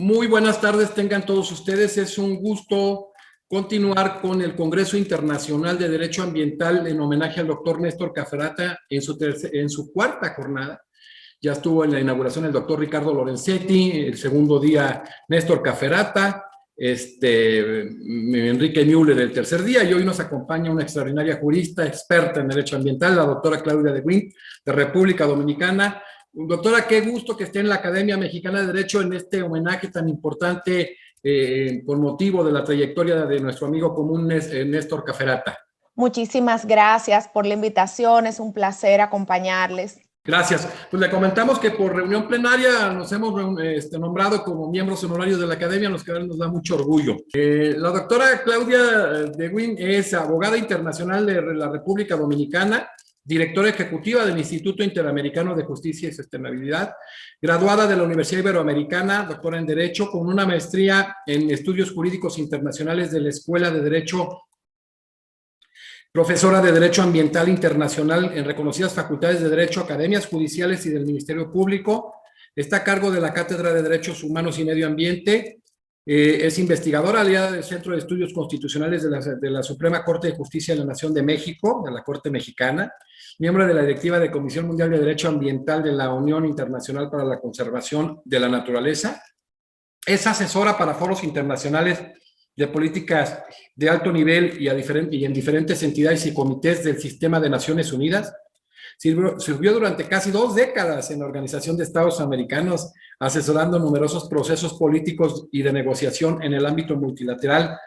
Muy buenas tardes, tengan todos ustedes. Es un gusto continuar con el Congreso Internacional de Derecho Ambiental en homenaje al doctor Néstor Cafferata en su cuarta jornada. Ya estuvo en la inauguración el doctor Ricardo Lorenzetti, el segundo día Néstor Cafferata, Enrique Müller el tercer día, y hoy nos acompaña una extraordinaria jurista, experta en derecho ambiental, la doctora Claudia de Wind, de República Dominicana. Doctora, qué gusto que esté en la Academia Mexicana de Derecho en este homenaje tan importante por motivo de la trayectoria de nuestro amigo común Néstor Cafferata. Muchísimas gracias por la invitación, es un placer acompañarles. Gracias. Pues le comentamos que por reunión plenaria nos hemos nombrado como miembros honorarios de la Academia, los que nos da mucho orgullo. La doctora Claudia de Wind es abogada internacional de la República Dominicana, directora ejecutiva del Instituto Interamericano de Justicia y Sostenibilidad, graduada de la Universidad Iberoamericana, doctora en Derecho, con una maestría en Estudios Jurídicos Internacionales de la Escuela de Derecho, profesora de Derecho Ambiental Internacional en reconocidas facultades de Derecho, academias judiciales y del Ministerio Público. Está a cargo de la Cátedra de Derechos Humanos y Medio Ambiente. Es investigadora aliada del Centro de Estudios Constitucionales de la Suprema Corte de Justicia de la Nación de México, de la Corte Mexicana, miembro de la directiva de Comisión Mundial de Derecho Ambiental de la Unión Internacional para la Conservación de la Naturaleza. Es asesora para foros internacionales de políticas de alto nivel y en diferentes entidades y comités del Sistema de Naciones Unidas. Sirvió durante casi 2 décadas en la Organización de Estados Americanos, asesorando numerosos procesos políticos y de negociación en el ámbito multilateral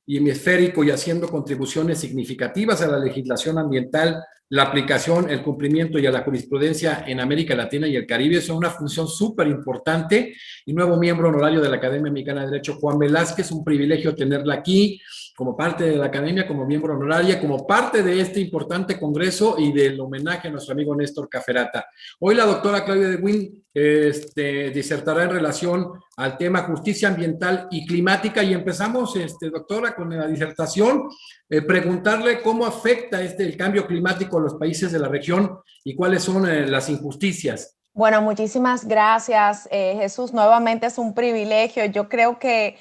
y hemisférico, y haciendo contribuciones significativas a la legislación ambiental, la aplicación, el cumplimiento y a la jurisprudencia en América Latina y el Caribe. Es una función súper importante. Y nuevo miembro honorario de la Academia Mexicana de Derecho, Juan Velázquez, un privilegio tenerla aquí como parte de la Academia, como miembro honoraria, como parte de este importante congreso y del homenaje a nuestro amigo Néstor Cafferata. Hoy la doctora Claudia de Wind disertará en relación al tema justicia ambiental y climática, y empezamos, doctora, con la disertación, preguntarle cómo afecta el cambio climático a los países de la región y cuáles son las injusticias. Bueno, muchísimas gracias, Jesús. Nuevamente es un privilegio. Yo creo que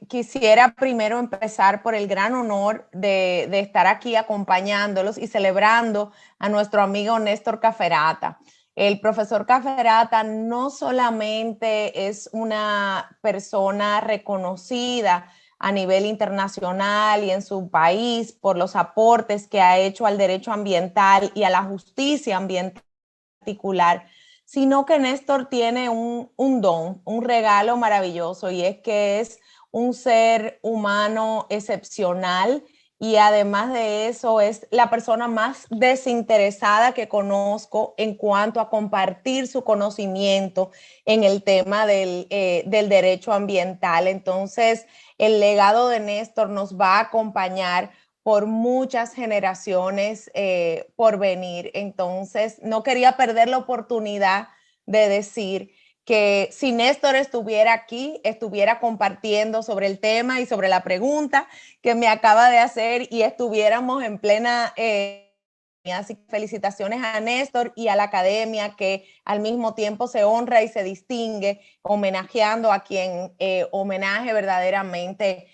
quisiera primero empezar por el gran honor de estar aquí acompañándolos y celebrando a nuestro amigo Néstor Cafferata. El profesor Cafferata no solamente es una persona reconocida a nivel internacional y en su país por los aportes que ha hecho al derecho ambiental y a la justicia ambiental particular, sino que Néstor tiene un don, un regalo maravilloso, y es que es un ser humano excepcional, y además de eso es la persona más desinteresada que conozco en cuanto a compartir su conocimiento en el tema del derecho ambiental. Entonces, el legado de Néstor nos va a acompañar por muchas generaciones por venir. Entonces, no quería perder la oportunidad de decir que si Néstor estuviera aquí, estuviera compartiendo sobre el tema y sobre la pregunta que me acaba de hacer, y estuviéramos en plena... Así que felicitaciones a Néstor y a la Academia, que al mismo tiempo se honra y se distingue homenajeando a quien homenaje verdaderamente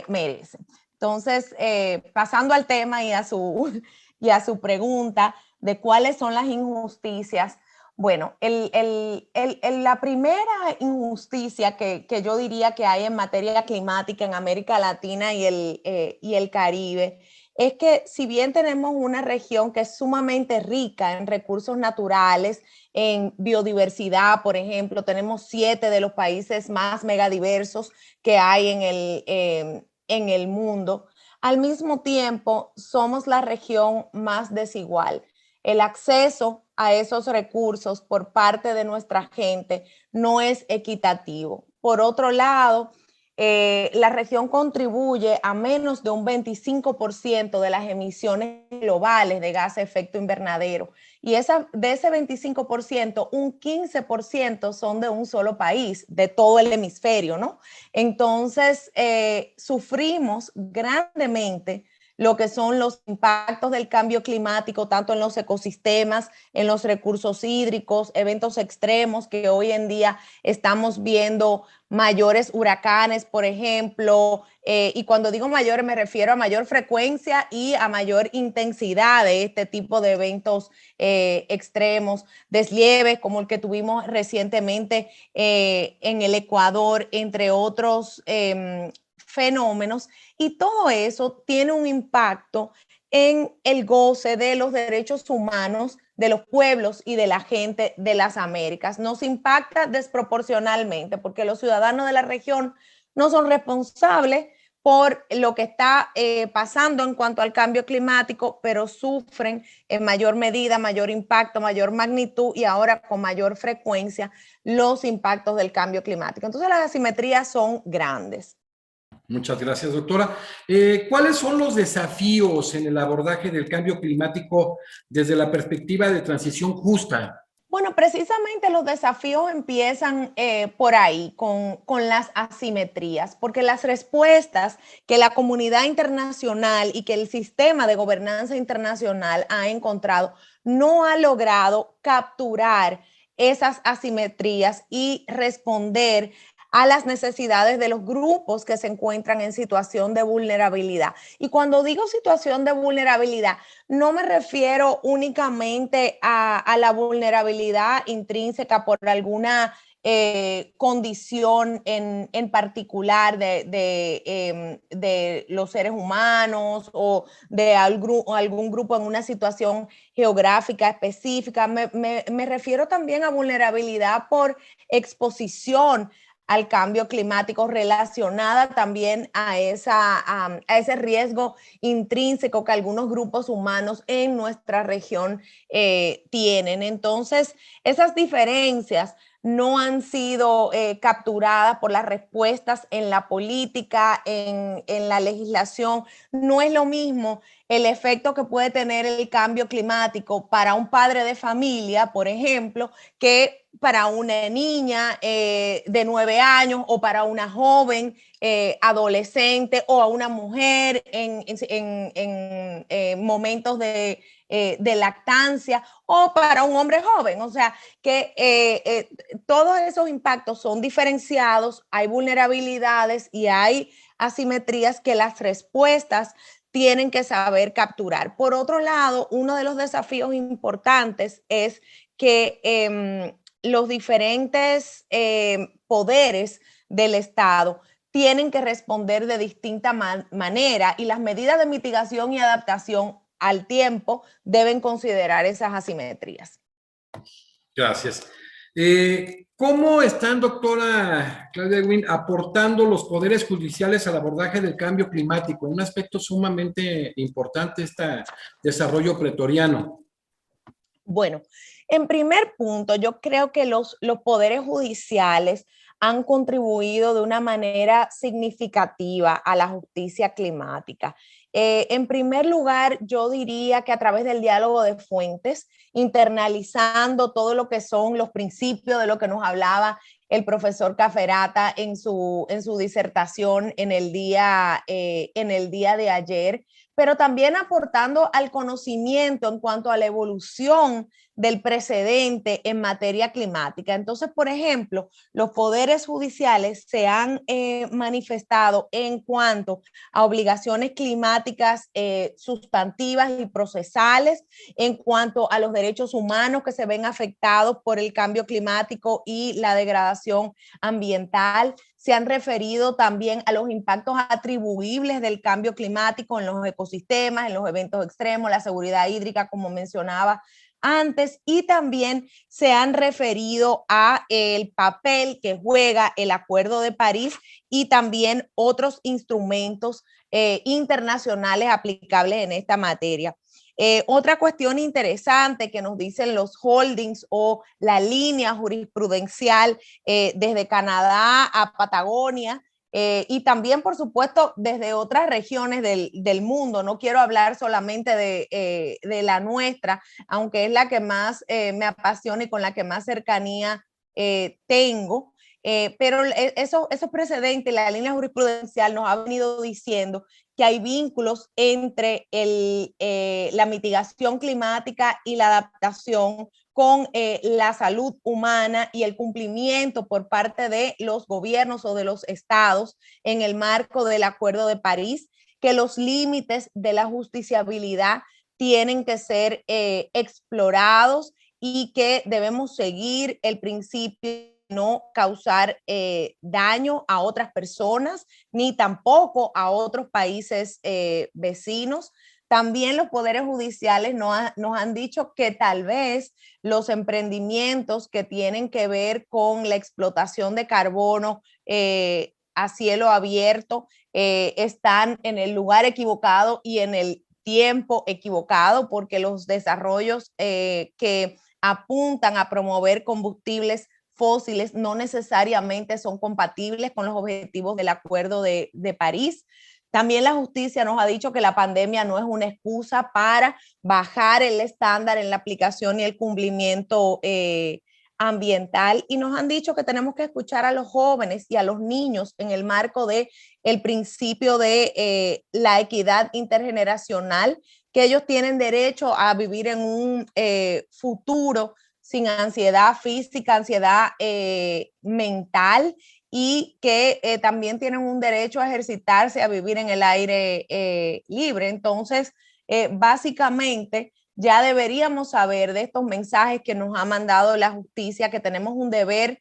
merece. Entonces, pasando al tema y a su pregunta de cuáles son las injusticias. Bueno, la primera injusticia que yo diría que hay en materia climática en América Latina y el Caribe es que, si bien tenemos una región que es sumamente rica en recursos naturales, en biodiversidad, por ejemplo, tenemos 7 de los países más megadiversos que hay en el mundo, al mismo tiempo somos la región más desigual. El acceso a esos recursos por parte de nuestra gente no es equitativo. Por otro lado, la región contribuye a menos de un 25% de las emisiones globales de gases de efecto invernadero, y de ese 25%, un 15% son de un solo país, de todo el hemisferio, ¿no? Entonces, sufrimos grandemente lo que son los impactos del cambio climático, tanto en los ecosistemas, en los recursos hídricos, eventos extremos que hoy en día estamos viendo mayores huracanes, por ejemplo, y cuando digo mayores me refiero a mayor frecuencia y a mayor intensidad de este tipo de eventos extremos, deslieves como el que tuvimos recientemente en el Ecuador, entre otros fenómenos, y todo eso tiene un impacto en el goce de los derechos humanos de los pueblos y de la gente de las Américas. Nos impacta desproporcionalmente porque los ciudadanos de la región no son responsables por lo que está pasando en cuanto al cambio climático, pero sufren en mayor medida, mayor impacto, mayor magnitud y ahora con mayor frecuencia los impactos del cambio climático. Entonces las asimetrías son grandes. Muchas gracias, doctora. ¿Cuáles son los desafíos en el abordaje del cambio climático desde la perspectiva de transición justa? Bueno, precisamente los desafíos empiezan por ahí, con las asimetrías, porque las respuestas que la comunidad internacional y que el sistema de gobernanza internacional ha encontrado no ha logrado capturar esas asimetrías y responder a las necesidades de los grupos que se encuentran en situación de vulnerabilidad. Y cuando digo situación de vulnerabilidad, no me refiero únicamente a la vulnerabilidad intrínseca por alguna condición en particular de los seres humanos o de algún grupo en una situación geográfica específica. Me refiero también a vulnerabilidad por exposición al cambio climático, relacionada también a ese riesgo intrínseco que algunos grupos humanos en nuestra región tienen. Entonces, esas diferencias no han sido capturadas por las respuestas en la política, en la legislación. No es lo mismo el efecto que puede tener el cambio climático para un padre de familia, por ejemplo, que para una niña de 9 años o para una joven adolescente o a una mujer en momentos de lactancia o para un hombre joven. O sea, que todos esos impactos son diferenciados, hay vulnerabilidades y hay asimetrías que las respuestas tienen que saber capturar. Por otro lado, uno de los desafíos importantes es que los diferentes poderes del Estado tienen que responder de distinta manera y las medidas de mitigación y adaptación al tiempo deben considerar esas asimetrías. Gracias. ¿Cómo están, doctora Claudia Ewing, aportando los poderes judiciales al abordaje del cambio climático? Un aspecto sumamente importante, este desarrollo pretoriano. Bueno, en primer punto, yo creo que los poderes judiciales han contribuido de una manera significativa a la justicia climática. En primer lugar, yo diría que a través del diálogo de fuentes, internalizando todo lo que son los principios de lo que nos hablaba el profesor Caferata en su disertación en el día de ayer, pero también aportando al conocimiento en cuanto a la evolución del precedente en materia climática. Entonces, por ejemplo, los poderes judiciales se han manifestado en cuanto a obligaciones climáticas sustantivas y procesales, en cuanto a los derechos humanos que se ven afectados por el cambio climático y la degradación ambiental. Se han referido también a los impactos atribuibles del cambio climático en los ecosistemas, en los eventos extremos, la seguridad hídrica, como mencionaba antes, y también se han referido a el papel que juega el Acuerdo de París y también otros instrumentos internacionales aplicables en esta materia. Otra cuestión interesante que nos dicen los holdings o la línea jurisprudencial desde Canadá a Patagonia, y también, por supuesto, desde otras regiones del mundo. No quiero hablar solamente de la nuestra, aunque es la que más me apasiona y con la que más cercanía tengo. pero esos precedentes, la línea jurisprudencial nos ha venido diciendo que hay vínculos entre la mitigación climática y la adaptación con la salud humana y el cumplimiento por parte de los gobiernos o de los estados en el marco del Acuerdo de París, que los límites de la justiciabilidad tienen que ser explorados y que debemos seguir el principio de no causar daño a otras personas ni tampoco a otros países vecinos. También los poderes judiciales nos han dicho que tal vez los emprendimientos que tienen que ver con la explotación de carbono a cielo abierto están en el lugar equivocado y en el tiempo equivocado, porque los desarrollos que apuntan a promover combustibles fósiles no necesariamente son compatibles con los objetivos del Acuerdo de París. También la justicia nos ha dicho que la pandemia no es una excusa para bajar el estándar en la aplicación y el cumplimiento ambiental, y nos han dicho que tenemos que escuchar a los jóvenes y a los niños en el marco de el principio de la equidad intergeneracional, que ellos tienen derecho a vivir en un futuro sin ansiedad física, ansiedad mental, y que también tienen un derecho a ejercitarse, a vivir en el aire libre. Entonces, básicamente, ya deberíamos saber de estos mensajes que nos ha mandado la justicia, que tenemos un deber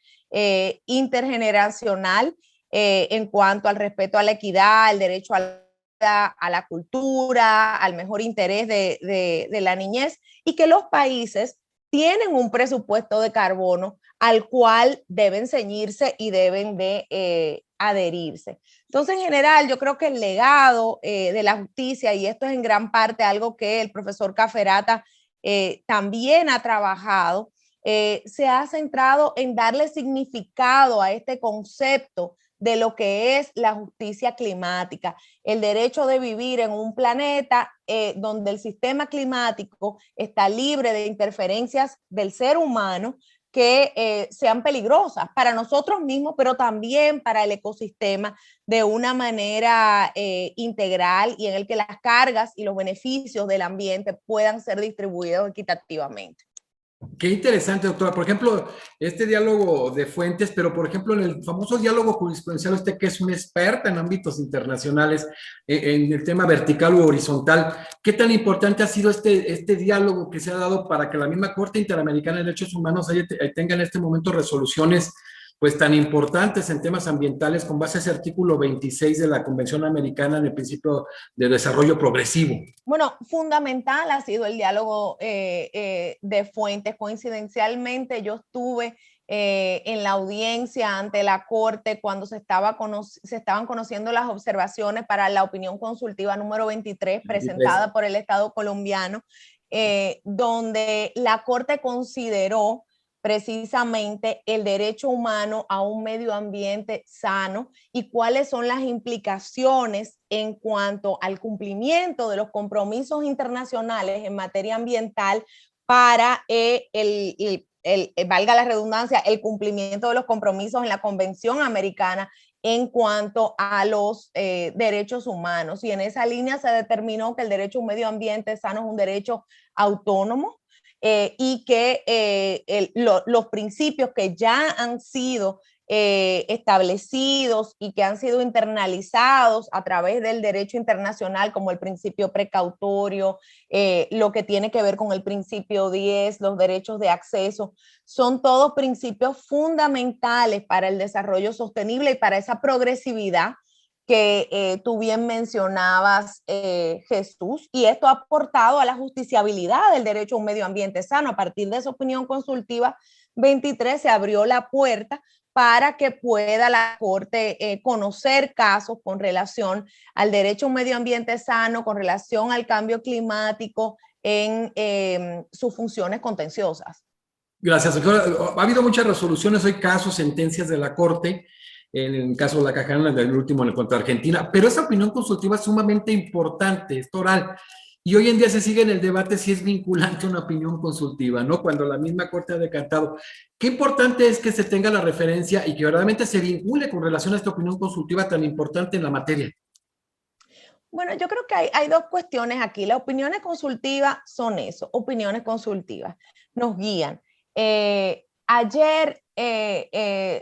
intergeneracional en cuanto al respeto a la equidad, al derecho a la cultura, al mejor interés de la niñez, y que los países tienen un presupuesto de carbono al cual deben ceñirse y deben de adherirse. Entonces, en general, yo creo que el legado de la justicia, y esto es en gran parte algo que el profesor Cafferata también ha trabajado, se ha centrado en darle significado a este concepto de lo que es la justicia climática, el derecho de vivir en un planeta donde el sistema climático está libre de interferencias del ser humano que sean peligrosas para nosotros mismos, pero también para el ecosistema de una manera integral, y en el que las cargas y los beneficios del ambiente puedan ser distribuidos equitativamente. Qué interesante, doctora. Por ejemplo, este diálogo de fuentes, pero por ejemplo, en el famoso diálogo jurisprudencial, usted que es una experta en ámbitos internacionales, en el tema vertical u horizontal, ¿qué tan importante ha sido este diálogo que se ha dado para que la misma Corte Interamericana de Derechos Humanos tenga en este momento resoluciones pues tan importantes en temas ambientales con base a ese artículo 26 de la Convención Americana en el principio de desarrollo progresivo? Bueno, fundamental ha sido el diálogo de fuentes. Coincidencialmente, yo estuve en la audiencia ante la Corte cuando se estaban conociendo las observaciones para la opinión consultiva número 23 presentada por el Estado colombiano, donde la Corte consideró precisamente el derecho humano a un medio ambiente sano y cuáles son las implicaciones en cuanto al cumplimiento de los compromisos internacionales en materia ambiental para valga la redundancia, el cumplimiento de los compromisos en la Convención Americana en cuanto a los derechos humanos. Y en esa línea se determinó que el derecho a un medio ambiente sano es un derecho autónomo, y que los principios que ya han sido establecidos y que han sido internalizados a través del derecho internacional, como el principio precautorio, lo que tiene que ver con el principio 10, los derechos de acceso, son todos principios fundamentales para el desarrollo sostenible y para esa progresividad que tú bien mencionabas, Jesús, y esto ha aportado a la justiciabilidad del derecho a un medio ambiente sano. A partir de esa opinión consultiva 23 se abrió la puerta para que pueda la Corte conocer casos con relación al derecho a un medio ambiente sano, con relación al cambio climático en sus funciones contenciosas. Gracias, doctora. Ha habido muchas resoluciones, hoy casos, sentencias de la Corte, en el caso de la Cajana, del último en contra Argentina, pero esa opinión consultiva es sumamente importante, es oral. Y hoy en día se sigue en el debate si es vinculante una opinión consultiva, ¿no? Cuando la misma Corte ha decantado. Qué importante es que se tenga la referencia y que verdaderamente se vincule con relación a esta opinión consultiva tan importante en la materia. Bueno, yo creo que hay dos cuestiones aquí. Las opiniones consultivas son eso, opiniones consultivas. Nos guían. Ayer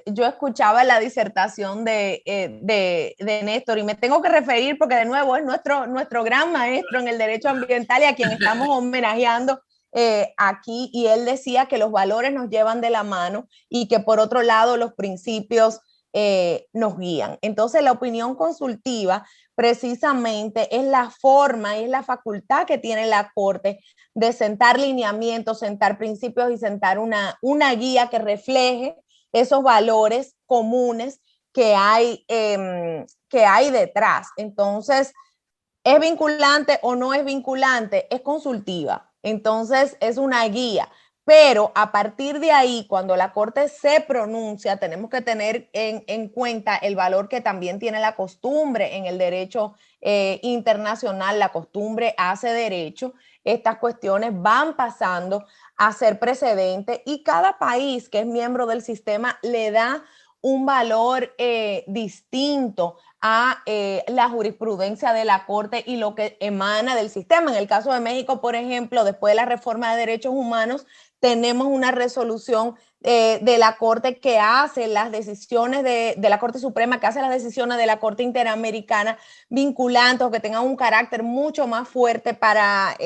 yo escuchaba la disertación de Néstor y me tengo que referir porque de nuevo es nuestro gran maestro en el derecho ambiental y a quien estamos homenajeando aquí, y él decía que los valores nos llevan de la mano y que por otro lado los principios nos guían. Entonces la opinión consultiva precisamente es la forma y es la facultad que tiene la Corte de sentar lineamientos, sentar principios y sentar una guía que refleje esos valores comunes que hay detrás. Entonces, ¿es vinculante o no es vinculante? Es consultiva. Entonces, es una guía. Pero a partir de ahí, cuando la Corte se pronuncia, tenemos que tener en cuenta el valor que también tiene la costumbre en el derecho internacional. La costumbre hace derecho. Estas cuestiones van pasando a ser precedente y cada país que es miembro del sistema le da un valor distinto a la jurisprudencia de la Corte y lo que emana del sistema. En el caso de México, por ejemplo, después de la reforma de derechos humanos, tenemos una resolución de la Corte que hace las decisiones de la Corte Suprema, que hace las decisiones de la Corte Interamericana vinculantes o que tengan un carácter mucho más fuerte para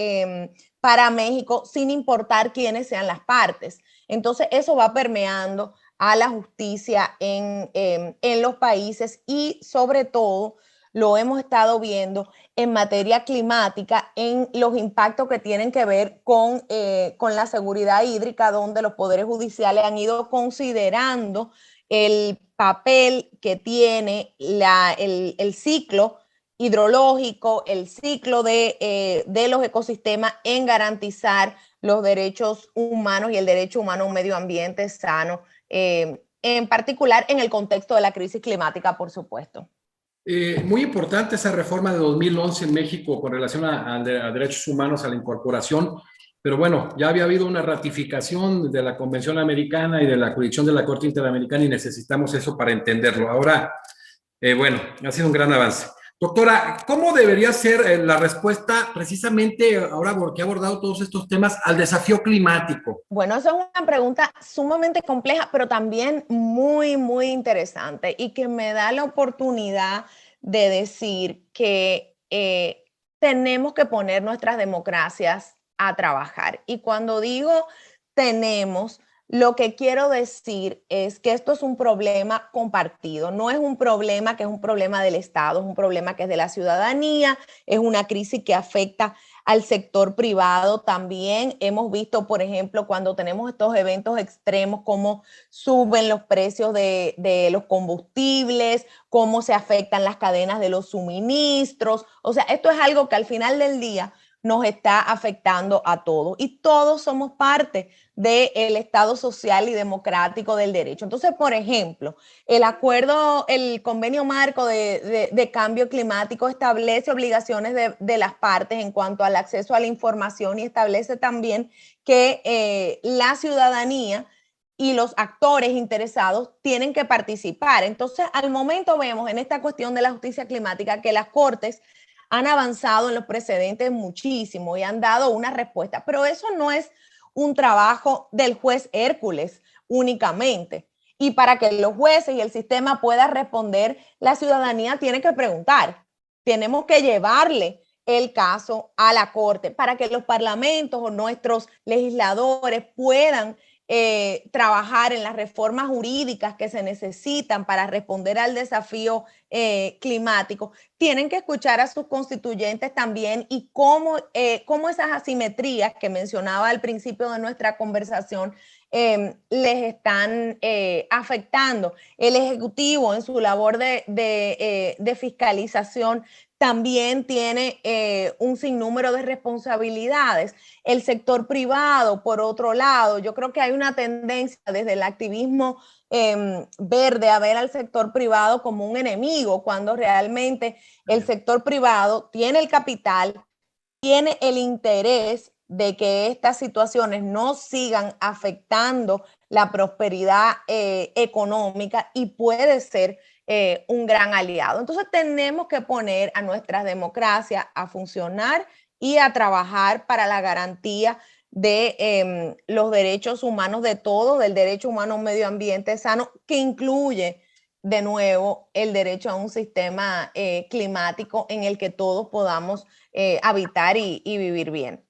México, sin importar quiénes sean las partes. Entonces, eso va permeando a la justicia en los países y sobre todo lo hemos estado viendo en materia climática, en los impactos que tienen que ver con la seguridad hídrica, donde los poderes judiciales han ido considerando el papel que tiene el ciclo hidrológico, el ciclo de los ecosistemas en garantizar los derechos humanos y el derecho humano a un medio ambiente sano, en particular en el contexto de la crisis climática, por supuesto. Muy importante esa reforma de 2011 en México con relación a derechos humanos, a la incorporación, pero bueno, ya había habido una ratificación de la Convención Americana y de la jurisdicción de la Corte Interamericana y necesitamos eso para entenderlo. Ahora, bueno, ha sido un gran avance. Doctora, ¿cómo debería ser la respuesta precisamente ahora que ha abordado todos estos temas al desafío climático? Bueno, esa es una pregunta sumamente compleja, pero también muy, muy interesante y que me da la oportunidad de decir que tenemos que poner nuestras democracias a trabajar. Y cuando digo tenemos, lo que quiero decir es que esto es un problema compartido, no es un problema que es un problema del Estado, es un problema que es de la ciudadanía, es una crisis que afecta al sector privado también. Hemos visto, por ejemplo, cuando tenemos estos eventos extremos, cómo suben los precios de los combustibles, cómo se afectan las cadenas de los suministros. O sea, esto es algo que al final del día nos está afectando a todos y todos somos parte del Estado social y democrático del derecho. Entonces, por ejemplo, el convenio marco de cambio climático establece obligaciones de las partes en cuanto al acceso a la información y establece también que la ciudadanía y los actores interesados tienen que participar. Entonces, al momento vemos en esta cuestión de la justicia climática que las cortes han avanzado en los precedentes muchísimo y han dado una respuesta, pero eso no es un trabajo del juez Hércules únicamente. Y para que los jueces y el sistema pueda responder, la ciudadanía tiene que preguntar. Tenemos que llevarle el caso a la corte para que los parlamentos o nuestros legisladores puedan trabajar en las reformas jurídicas que se necesitan para responder al desafío climático. Tienen que escuchar a sus constituyentes también y cómo esas asimetrías que mencionaba al principio de nuestra conversación les están afectando. El Ejecutivo en su labor de fiscalización también tiene un sinnúmero de responsabilidades. El sector privado, por otro lado, yo creo que hay una tendencia desde el activismo verde a ver al sector privado como un enemigo, cuando realmente el sector privado tiene el capital, tiene el interés de que estas situaciones no sigan afectando la prosperidad económica y puede ser un gran aliado. Entonces tenemos que poner a nuestras democracias a funcionar y a trabajar para la garantía de los derechos humanos de todos, del derecho humano a un medio ambiente sano, que incluye de nuevo el derecho a un sistema climático en el que todos podamos habitar y vivir bien.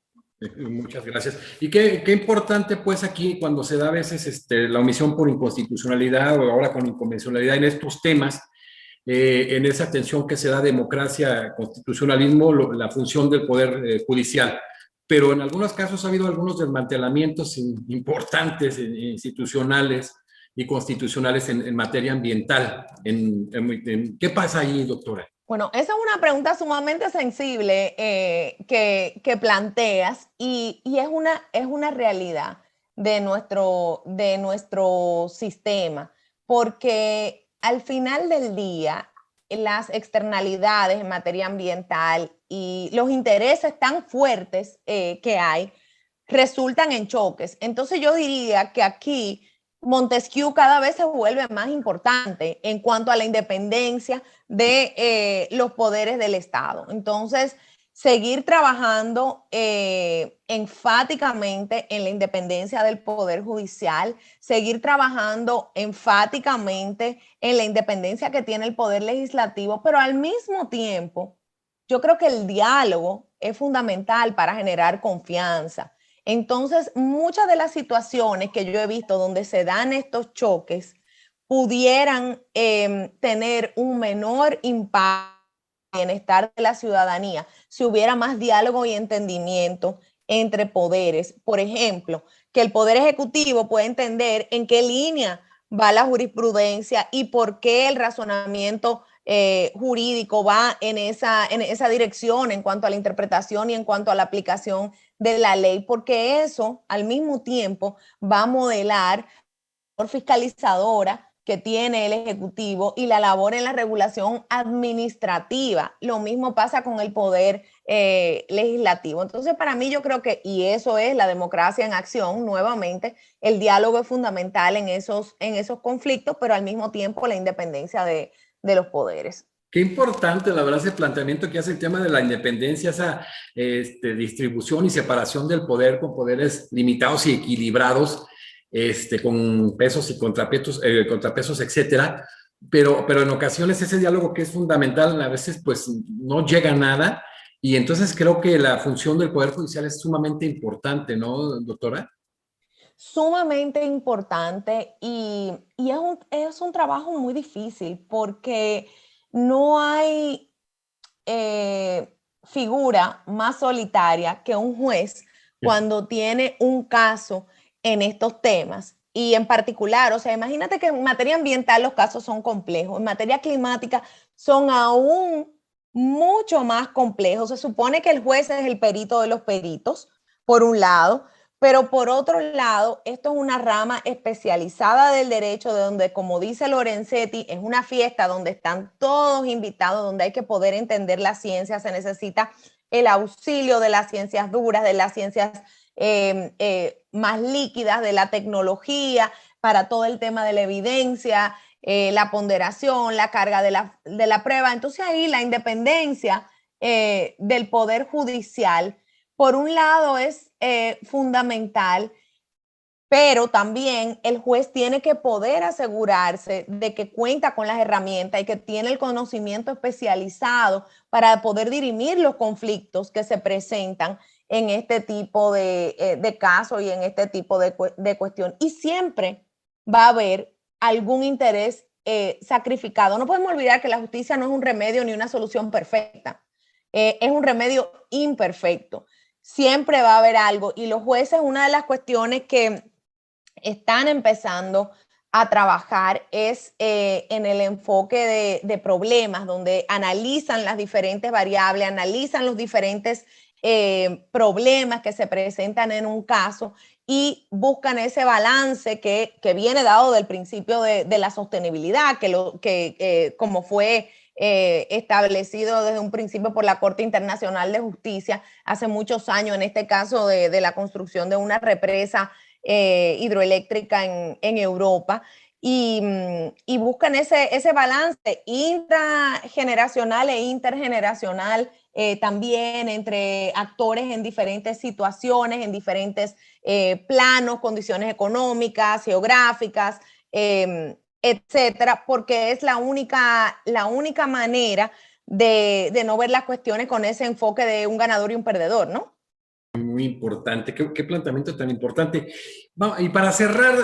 Muchas gracias. Y qué importante, pues, aquí cuando se da a veces la omisión por inconstitucionalidad o ahora con inconvencionalidad en estos temas, en esa tensión que se da democracia, constitucionalismo, la función del Poder Judicial. Pero en algunos casos ha habido algunos desmantelamientos importantes institucionales y constitucionales en materia ambiental. ¿Qué pasa ahí, doctora? Bueno, esa es una pregunta sumamente sensible que planteas y es una realidad de nuestro sistema, porque al final del día las externalidades en materia ambiental y los intereses tan fuertes que hay resultan en choques. Entonces yo diría que aquí Montesquieu cada vez se vuelve más importante en cuanto a la independencia de los poderes del Estado. Entonces, seguir trabajando enfáticamente en la independencia del Poder Judicial, seguir trabajando enfáticamente en la independencia que tiene el Poder Legislativo, pero al mismo tiempo, yo creo que el diálogo es fundamental para generar confianza. Entonces, muchas de las situaciones que yo he visto donde se dan estos choques pudieran tener un menor impacto en el bienestar de la ciudadanía si hubiera más diálogo y entendimiento entre poderes. Por ejemplo, que el Poder Ejecutivo pueda entender en qué línea va la jurisprudencia y por qué el razonamiento jurídico va en esa dirección en cuanto a la interpretación y en cuanto a la aplicación de la ley, porque eso al mismo tiempo va a modelar la labor fiscalizadora que tiene el Ejecutivo y la labor en la regulación administrativa. Lo mismo pasa con el poder legislativo. Entonces, para mí yo creo que, y eso es la democracia en acción, nuevamente, el diálogo es fundamental en esos conflictos, pero al mismo tiempo la independencia de los poderes. Qué importante, la verdad, ese planteamiento que hace el tema de la independencia, esa distribución y separación del poder con poderes limitados y equilibrados, con pesos y contrapesos, etcétera. Pero en ocasiones ese diálogo que es fundamental, a veces pues no llega a nada. Y entonces creo que la función del Poder Judicial es sumamente importante, ¿no, doctora? Sumamente importante y es un trabajo muy difícil porque no hay figura más solitaria que un juez cuando tiene un caso en estos temas. Y en particular, o sea, imagínate que en materia ambiental los casos son complejos, en materia climática son aún mucho más complejos. Se supone que el juez es el perito de los peritos, por un lado, pero por otro lado, esto es una rama especializada del derecho de donde, como dice Lorenzetti, es una fiesta donde están todos invitados, donde hay que poder entender la ciencia, se necesita el auxilio de las ciencias duras, de las ciencias más líquidas, de la tecnología, para todo el tema de la evidencia, la ponderación, la carga de la prueba. Entonces ahí la independencia del Poder Judicial, por un lado, es fundamental, pero también el juez tiene que poder asegurarse de que cuenta con las herramientas y que tiene el conocimiento especializado para poder dirimir los conflictos que se presentan en este tipo de casos y en este tipo de cuestión. Y siempre va a haber algún interés sacrificado. No podemos olvidar que la justicia no es un remedio ni una solución perfecta. Es un remedio imperfecto. Siempre va a haber algo y los jueces, una de las cuestiones que están empezando a trabajar es en el enfoque de problemas, donde analizan las diferentes variables, analizan los diferentes problemas que se presentan en un caso y buscan ese balance que viene dado del principio de la sostenibilidad, como fue establecido desde un principio por la Corte Internacional de Justicia hace muchos años, en este caso de la construcción de una represa hidroeléctrica en Europa. Y buscan ese balance intrageneracional e intergeneracional también entre actores en diferentes situaciones, en diferentes planos, condiciones económicas, geográficas, etcétera, porque es la única manera de no ver las cuestiones con ese enfoque de un ganador y un perdedor, ¿no? Muy importante, qué planteamiento tan importante. Vamos, y para cerrar,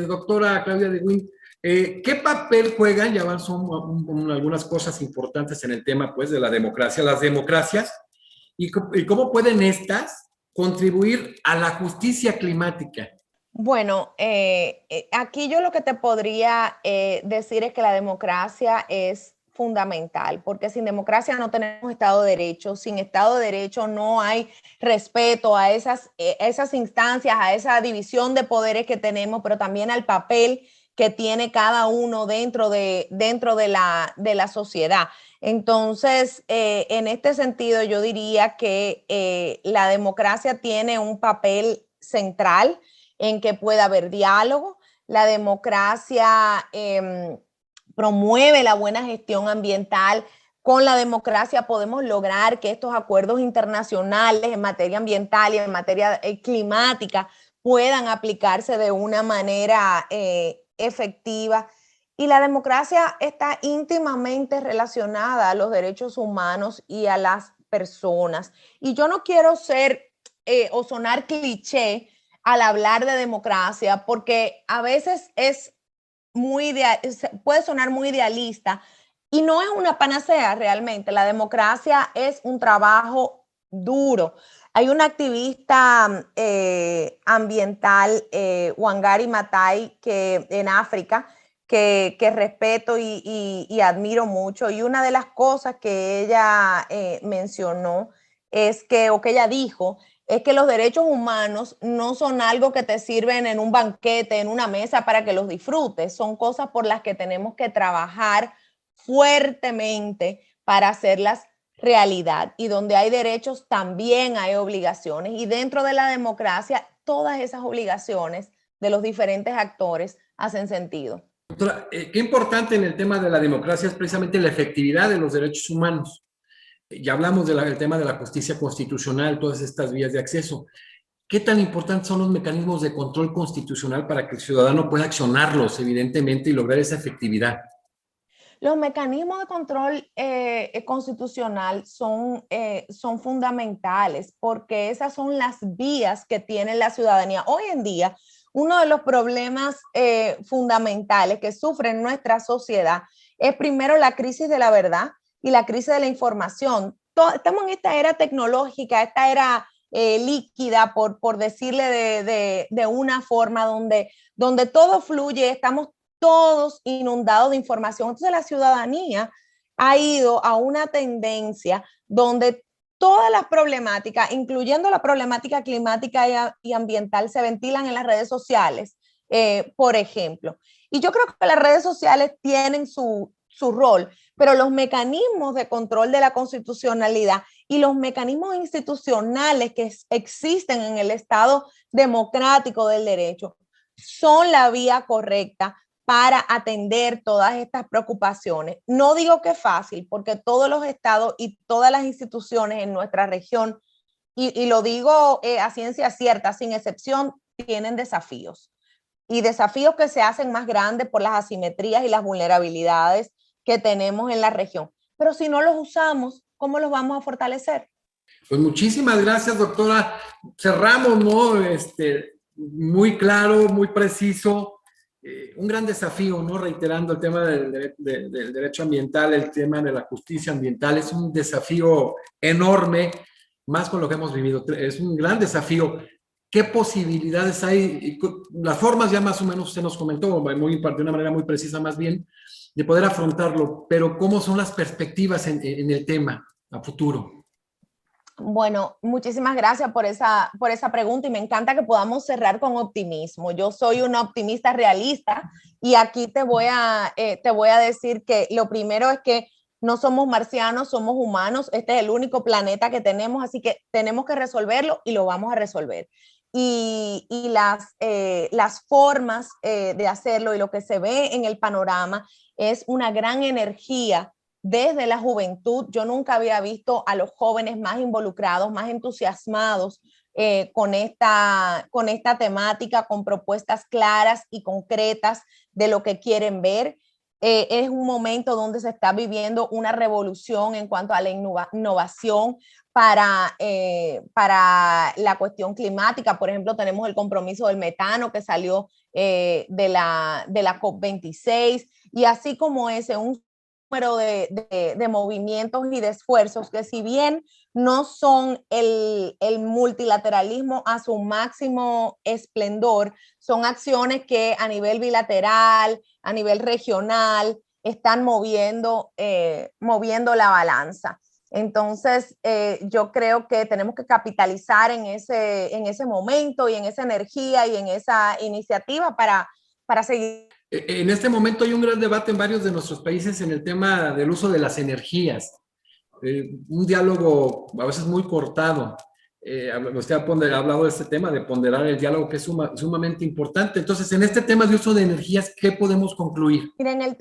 doctora Claudia de Wind, ¿qué papel juegan? Ya van, son algunas cosas importantes en el tema, pues, de la democracia, las democracias, y cómo pueden estas contribuir a la justicia climática. Bueno, aquí yo lo que te podría decir es que la democracia es fundamental, porque sin democracia no tenemos Estado de Derecho, sin Estado de Derecho no hay respeto a esas instancias, a esa división de poderes que tenemos, pero también al papel que tiene cada uno dentro de la sociedad. Entonces, en este sentido, yo diría que la democracia tiene un papel central en que pueda haber diálogo. La democracia promueve la buena gestión ambiental. Con la democracia podemos lograr que estos acuerdos internacionales en materia ambiental y en materia climática puedan aplicarse de una manera efectiva. Y la democracia está íntimamente relacionada a los derechos humanos y a las personas. Y yo no quiero ser o sonar cliché al hablar de democracia, porque a veces puede sonar muy idealista y no es una panacea realmente. La democracia es un trabajo duro. Hay una activista ambiental, Wangari Maathai, que en África, que respeto y admiro mucho. Y una de las cosas que ella mencionó o que ella dijo, es que los derechos humanos no son algo que te sirven en un banquete, en una mesa para que los disfrutes. Son cosas por las que tenemos que trabajar fuertemente para hacerlas realidad. Y donde hay derechos también hay obligaciones. Y dentro de la democracia, todas esas obligaciones de los diferentes actores hacen sentido. Doctora, qué importante en el tema de la democracia es precisamente la efectividad de los derechos humanos. Ya hablamos del tema de la justicia constitucional, todas estas vías de acceso. ¿Qué tan importantes son los mecanismos de control constitucional para que el ciudadano pueda accionarlos, evidentemente, y lograr esa efectividad? Los mecanismos de control constitucional son fundamentales porque esas son las vías que tiene la ciudadanía. Hoy en día, uno de los problemas fundamentales que sufre nuestra sociedad es primero la crisis de la verdad y la crisis de la información. Estamos en esta era tecnológica, esta era líquida, por decirle de una forma, donde todo fluye, estamos todos inundados de información. Entonces la ciudadanía ha ido a una tendencia donde todas las problemáticas, incluyendo la problemática climática y ambiental, se ventilan en las redes sociales, por ejemplo. Y yo creo que las redes sociales tienen su rol, pero los mecanismos de control de la constitucionalidad y los mecanismos institucionales que existen en el Estado democrático del derecho son la vía correcta para atender todas estas preocupaciones. No digo que es fácil, porque todos los estados y todas las instituciones en nuestra región, y lo digo a ciencia cierta, sin excepción, tienen desafíos. Y desafíos que se hacen más grandes por las asimetrías y las vulnerabilidades que tenemos en la región. Pero si no los usamos, ¿cómo los vamos a fortalecer? Pues muchísimas gracias, doctora. Cerramos, ¿no? Muy claro, muy preciso. Un gran desafío, ¿no? Reiterando el tema del derecho ambiental, el tema de la justicia ambiental, es un desafío enorme, más con lo que hemos vivido. Es un gran desafío. ¿Qué posibilidades hay? Las formas ya más o menos usted nos comentó, de una manera muy precisa más bien, de poder afrontarlo, pero ¿cómo son las perspectivas en el tema a futuro? Bueno, muchísimas gracias por esa pregunta y me encanta que podamos cerrar con optimismo. Yo soy una optimista realista y aquí te voy a decir que lo primero es que No somos marcianos, somos humanos. Este es el único planeta que tenemos, así que tenemos que resolverlo y lo vamos a resolver. Y las formas de hacerlo y lo que se ve en el panorama es una gran energía desde la juventud. Yo nunca había visto a los jóvenes más involucrados, más entusiasmados con esta temática, con propuestas claras y concretas de lo que quieren ver. Es un momento donde se está viviendo una revolución en cuanto a la innovación para la cuestión climática. Por ejemplo, tenemos el compromiso del metano que salió de la COP26, y así como ese, un número de movimientos y de esfuerzos que, si bien no son el multilateralismo a su máximo esplendor, son acciones que a nivel bilateral, a nivel regional, están moviendo la balanza. Entonces, yo creo que tenemos que capitalizar en ese momento y en esa energía y en esa iniciativa para seguir. En este momento hay un gran debate en varios de nuestros países en el tema del uso de las energías. Un diálogo a veces muy cortado. Usted ha hablado de este tema, de ponderar el diálogo, que es sumamente importante. Entonces, en este tema de uso de energías, ¿qué podemos concluir? Miren, el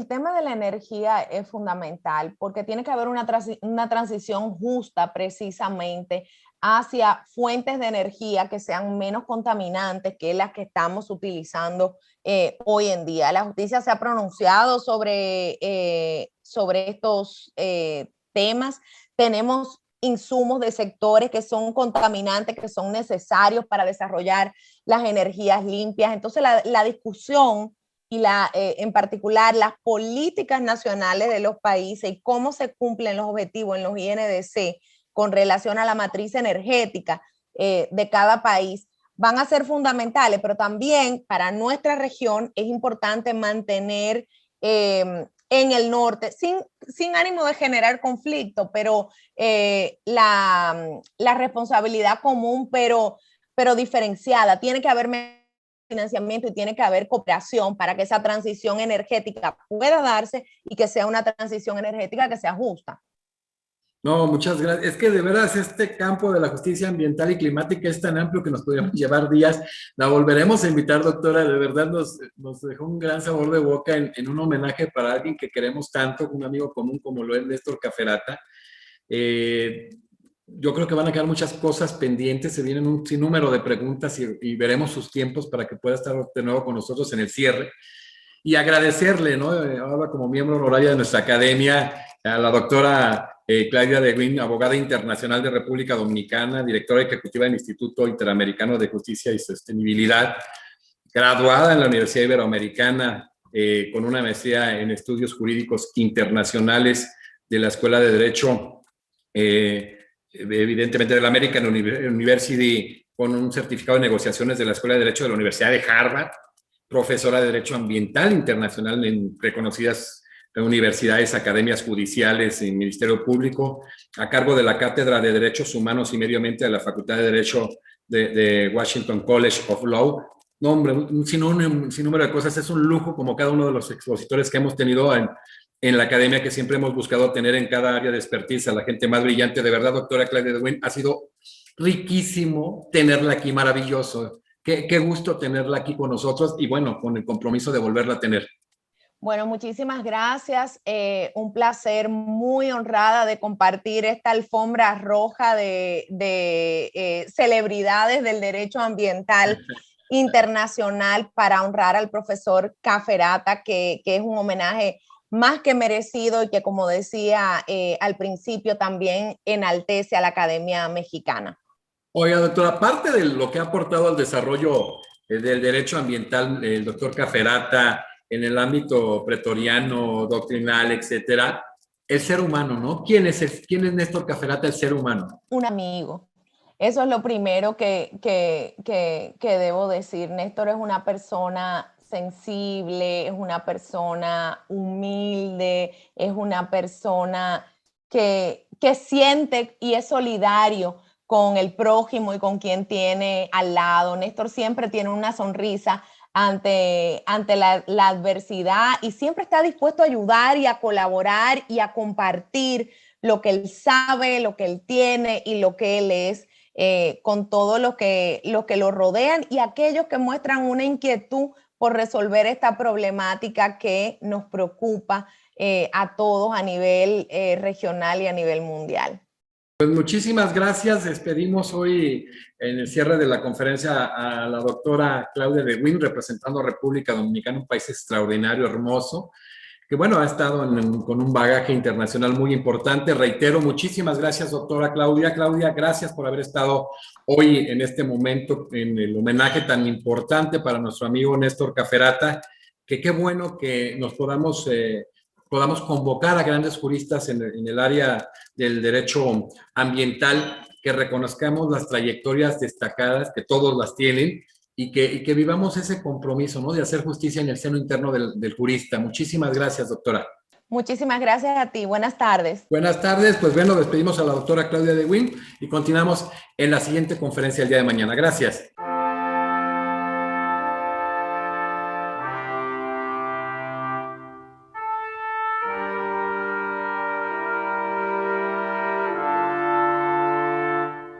tema de la energía es fundamental porque tiene que haber una transición justa precisamente hacia fuentes de energía que sean menos contaminantes que las que estamos utilizando hoy en día. La justicia se ha pronunciado sobre estos temas. Tenemos insumos de sectores que son contaminantes, que son necesarios para desarrollar las energías limpias. Entonces, la discusión y en particular las políticas nacionales de los países y cómo se cumplen los objetivos en los INDC con relación a la matriz energética de cada país van a ser fundamentales, pero también para nuestra región es importante mantener en el norte, sin ánimo de generar conflicto, pero la responsabilidad común, pero diferenciada. Tiene que haber financiamiento y tiene que haber cooperación para que esa transición energética pueda darse y que sea una transición energética que sea justa. No, muchas gracias. Es que de veras este campo de la justicia ambiental y climática es tan amplio que nos podríamos llevar días. La volveremos a invitar, doctora. De verdad nos dejó un gran sabor de boca en un homenaje para alguien que queremos tanto, un amigo común como lo es Néstor Caferata. Yo creo que van a quedar muchas cosas pendientes, se vienen un sinnúmero de preguntas y veremos sus tiempos para que pueda estar de nuevo con nosotros en el cierre. Y agradecerle, ¿no? Ahora como miembro honoraria de nuestra academia, a la doctora Claudia de Guin, abogada internacional de República Dominicana, directora ejecutiva del Instituto Interamericano de Justicia y Sostenibilidad, graduada en la Universidad Iberoamericana con una maestría en estudios jurídicos internacionales de la Escuela de Derecho, evidentemente de la American University, con un certificado de negociaciones de la Escuela de Derecho de la Universidad de Harvard, profesora de Derecho Ambiental Internacional en reconocidas universidades, academias judiciales y Ministerio Público, a cargo de la Cátedra de Derechos Humanos y Medio Ambiente de la Facultad de Derecho de Washington College of Law. No, hombre, un sinnúmero de cosas. Es un lujo como cada uno de los expositores que hemos tenido en la academia, que siempre hemos buscado tener en cada área de expertise a la gente más brillante. De verdad, doctora Claudia de Guin, ha sido riquísimo tenerla aquí, maravilloso. Qué gusto tenerla aquí con nosotros y bueno, con el compromiso de volverla a tener. Bueno, muchísimas gracias. Un placer, muy honrada de compartir esta alfombra roja de celebridades del derecho ambiental internacional para honrar al profesor Caferata, que es un homenaje más que merecido y que, como decía al principio, también enaltece a la Academia Mexicana. Oiga, doctora, aparte de lo que ha aportado al desarrollo del derecho ambiental el doctor Caferata en el ámbito pretoriano, doctrinal, etcétera, el ser humano, ¿no? ¿Quién es Néstor Caferata, el ser humano? Un amigo. Eso es lo primero que debo decir. Néstor es una persona sensible, es una persona humilde, es una persona que siente y es solidario con el prójimo y con quien tiene al lado. Néstor siempre tiene una sonrisa ante la adversidad y siempre está dispuesto a ayudar y a colaborar y a compartir lo que él sabe, lo que él tiene y lo que él es con todo lo que lo rodean y aquellos que muestran una inquietud por resolver esta problemática que nos preocupa a todos a nivel regional y a nivel mundial. Pues muchísimas gracias. Despedimos hoy en el cierre de la conferencia a la doctora Claudia de Win, representando a República Dominicana, un país extraordinario, hermoso, que bueno, ha estado con un bagaje internacional muy importante. Reitero, muchísimas gracias, doctora Claudia. Claudia, gracias por haber estado hoy en este momento en el homenaje tan importante para nuestro amigo Néstor Caferata, que qué bueno que nos podamos convocar a grandes juristas en el área del derecho ambiental, que reconozcamos las trayectorias destacadas, que todos las tienen, y que vivamos ese compromiso, ¿no?, de hacer justicia en el seno interno del jurista. Muchísimas gracias, doctora. Muchísimas gracias a ti. Buenas tardes. Buenas tardes. Pues bueno, despedimos a la doctora Claudia de Win y continuamos en la siguiente conferencia el día de mañana. Gracias.